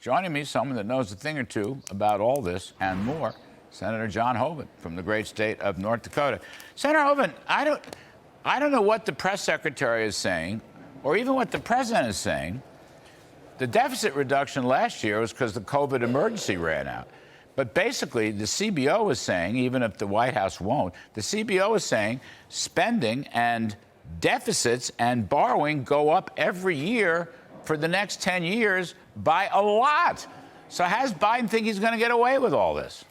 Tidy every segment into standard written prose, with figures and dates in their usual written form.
Joining me, someone that knows a thing or two about all this and more, Senator John Hoeven from the great state of North Dakota. Senator Hoeven, I don't know what the press secretary is saying, or even what the president is saying. The deficit reduction last year was because the COVID emergency ran out. But basically, the CBO is saying, even if the White House won't, the CBO is saying spending and deficits and borrowing go up every year for the next 10 years by a lot. So how does Biden think he's going to get away with all this?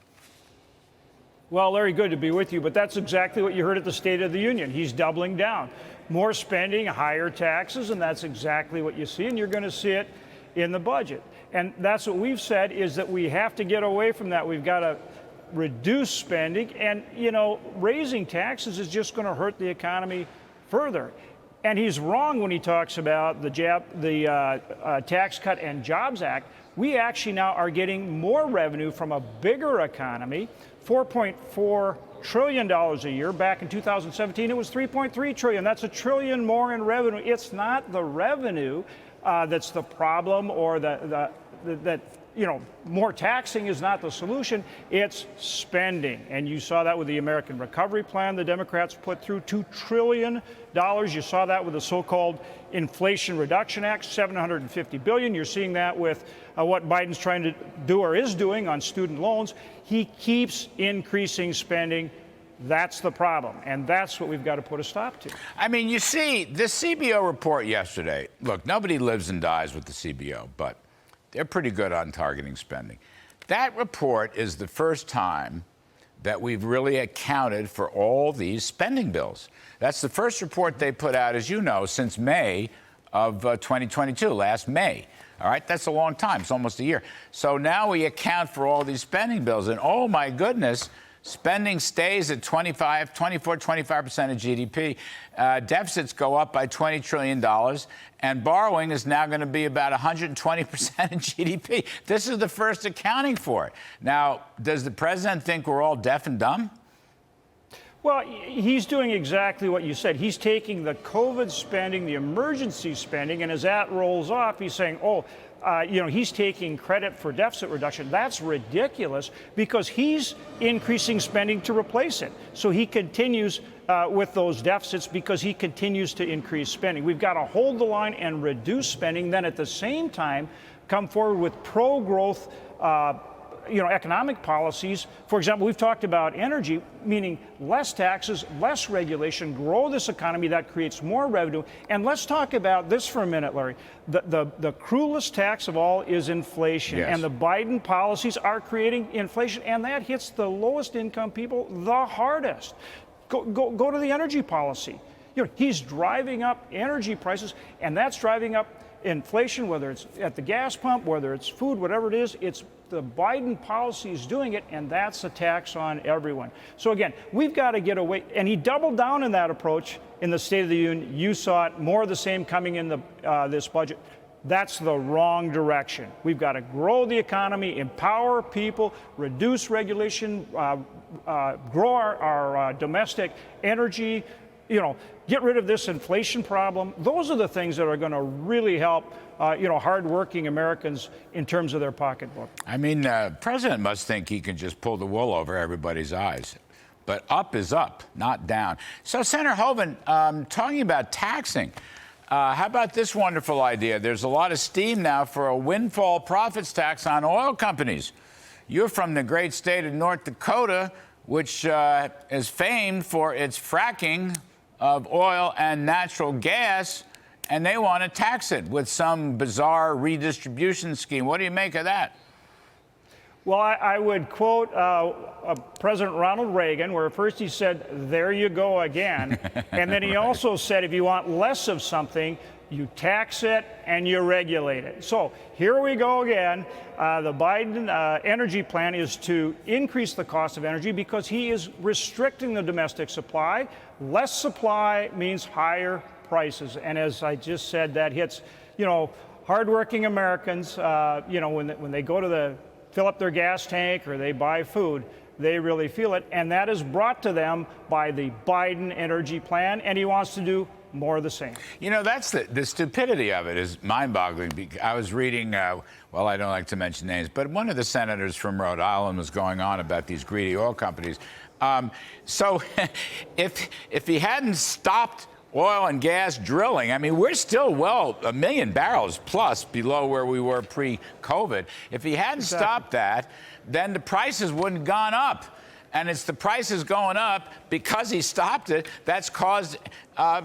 Well, Larry, good to be with you, but that's exactly what you heard at the State of the Union. He's doubling down. More spending, higher taxes, and that's exactly what you see, and you're going to see it in the budget. And that's what we've said, is that we have to get away from that. We've got to reduce spending, and, you know, raising taxes is just going to hurt the economy further. And he's wrong when he talks about the Tax Cut and Jobs Act. We actually now are getting more revenue from a bigger economy, $4.4 trillion a year. Back in 2017, it was $3.3 trillion. That's $1 trillion more in revenue. It's not the revenue that's the problem, or that you know, more taxing is not the solution. It's spending. And you saw that with the American Recovery Plan the Democrats put through, $2 trillion. You saw that with the so-called Inflation Reduction Act, $750 billion. You're seeing that with what Biden's trying to do, or is doing, on student loans. He keeps increasing spending. That's the problem, and that's what we've got to put a stop to. I mean, you see, this CBO report yesterday, look, nobody lives and dies with the CBO, but they're pretty good on targeting spending. That report is the first time that we've really accounted for all these spending bills. That's the first report they put out, as you know, since May of 2022, last May. All right, that's a long time. It's almost a year. So now we account for all these spending bills, and oh my goodness, spending stays at 25% of GDP. Deficits go up by $20 trillion, and borrowing is now going to be about 120% of GDP. This is the first accounting for it. Now, does the president think we're all deaf and dumb? Well, he's doing exactly what you said. He's taking the COVID spending, the emergency spending, and as that rolls off, he's saying, you know, he's taking credit for deficit reduction. That's ridiculous, because he's increasing spending to replace it. So he continues with those deficits because he continues to increase spending. We've got to hold the line and reduce spending, then at the same time come forward with pro-growth economic policies. For example, we've talked about energy, meaning less taxes, less regulation, grow this economy. That creates more revenue. And let's talk about this for a minute, Larry. The cruelest tax of all is inflation. Yes. And the Biden policies are creating inflation, and that hits the lowest income people the hardest. Go to the energy policy. You know, he's driving up energy prices, and that's driving up inflation, whether it's at the gas pump, whether it's food, whatever it is. It's the Biden policy is doing it, and that's a tax on everyone. So again, we've got to get away, and he doubled down in that approach in the State of the Union. You saw it, more of the same coming in this budget. That's the wrong direction. We've got to grow the economy, empower people, reduce regulation, grow our domestic energy, you know, get rid of this inflation problem. Those are the things that are going to really help, hardworking Americans in terms of their pocketbook. I mean, president must think he can just pull the wool over everybody's eyes. But up is up, not down. So, Senator Hoeven, talking about taxing, how about this wonderful idea? There's a lot of steam now for a windfall profits tax on oil companies. You're from the great state of North Dakota, which is famed for its fracking of oil and natural gas, and they want to tax it with some bizarre redistribution scheme. What do you make of that? Well, I would quote President Ronald Reagan, where first he said, "There you go again." And then he also said, if you want less of something, you tax it and you regulate it. So here we go again. The Biden energy plan is to increase the cost of energy because he is restricting the domestic supply. Less supply means higher prices. And as I just said, that hits, hardworking Americans, when they go to fill up their gas tank or they buy food, they really feel it. And that is brought to them by the Biden energy plan. And he wants to do more of the same. You know, that's the stupidity of it is mind-boggling. I was reading, well, I don't like to mention names, but one of the senators from Rhode Island was going on about these greedy oil companies. So if he hadn't stopped oil and gas drilling, I mean, we're still well 1 million barrels plus below where we were pre-COVID. If he hadn't stopped that, then the prices wouldn't have gone up. And it's the prices going up because he stopped it that's caused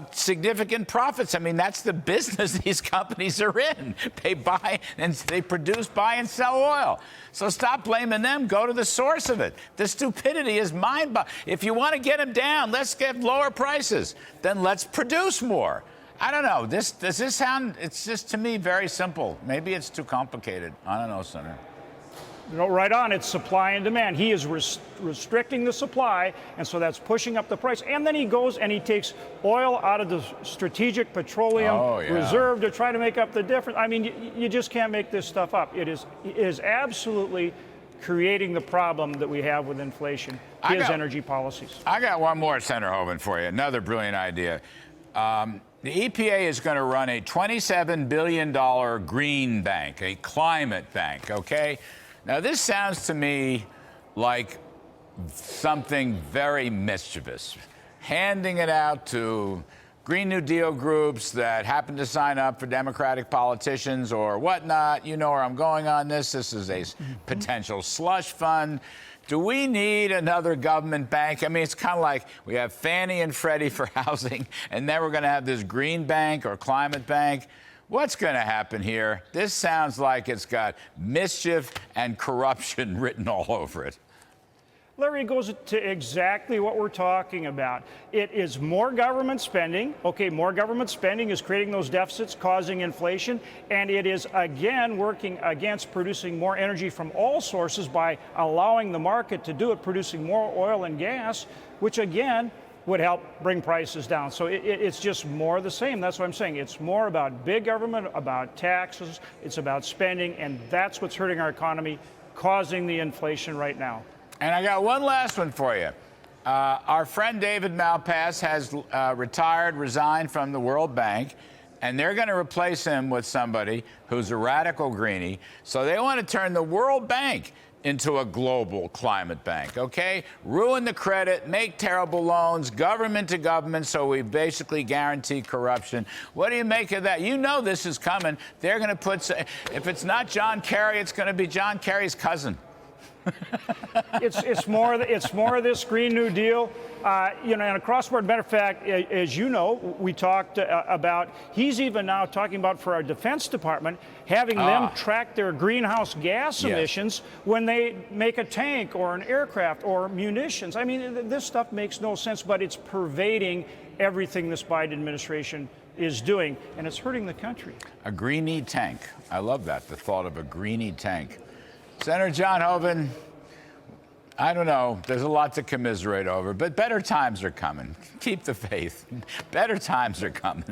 significant profits. I mean, that's the business these companies are in. They buy and they produce, buy, and sell oil. So stop blaming them. Go to the source of it. The stupidity is mind-boggling. If you want to get them down, let's get lower prices. Then let's produce more. I don't know. Does this sound? It's just to me very simple. Maybe it's too complicated. I don't know, Senator. You know, right on, it's supply and demand. He is restricting the supply, and so that's pushing up the price. And then he goes and he takes oil out of the strategic petroleum reserve to try to make up the difference. I mean, you just can't make this stuff up. It is absolutely creating the problem that we have with inflation, his energy policies. I got one more, Senator Hoeven, for you. Another brilliant idea. The EPA is going to run a $27 billion green bank, a climate bank, okay? Now, this sounds to me like something very mischievous, handing it out to Green New Deal groups that happen to sign up for Democratic politicians or whatnot. You know where I'm going on this. This is a potential slush fund. Do we need another government bank? I mean, it's kind of like we have Fannie and Freddie for housing, and then we're going to have this green bank or climate bank. What's going to happen here? This sounds like it's got mischief and corruption written all over it. Larry, it goes to exactly what we're talking about. It is more government spending. Okay, more government spending is creating those deficits, causing inflation, and it is, again, working against producing more energy from all sources by allowing the market to do it, producing more oil and gas, which, again, would help bring prices down. So it's just more of the same. That's what I'm saying. It's more about big government, about taxes, it's about spending, and that's what's hurting our economy, causing the inflation right now. And I got one last one for you. Our friend David Malpass has resigned from the World Bank, and they're going to replace him with somebody who's a radical greenie. So they want to turn the World Bank into a global climate bank, okay? Ruin the credit, make terrible loans, government to government, so we basically guarantee corruption. What do you make of that? You know this is coming. They're going to put, if it's not John Kerry, it's going to be John Kerry's cousin. It's more of this Green New Deal, you know, and across the board. Matter of fact, as you know, we talked about. He's even now talking about for our Defense Department having them track their greenhouse gas emissions when they make a tank or an aircraft or munitions. I mean, this stuff makes no sense, but it's pervading everything this Biden administration is doing, and it's hurting the country. A greenie tank. I love that. The thought of a greenie tank. Senator John Hoeven, I don't know. There's a lot to commiserate over, but better times are coming. Keep the faith. Better times are coming.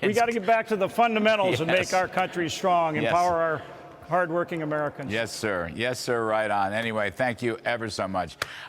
We got to get back to the fundamentals and make our country strong, empower our hardworking Americans. Yes, sir. Yes, sir. Right on. Anyway, thank you ever so much.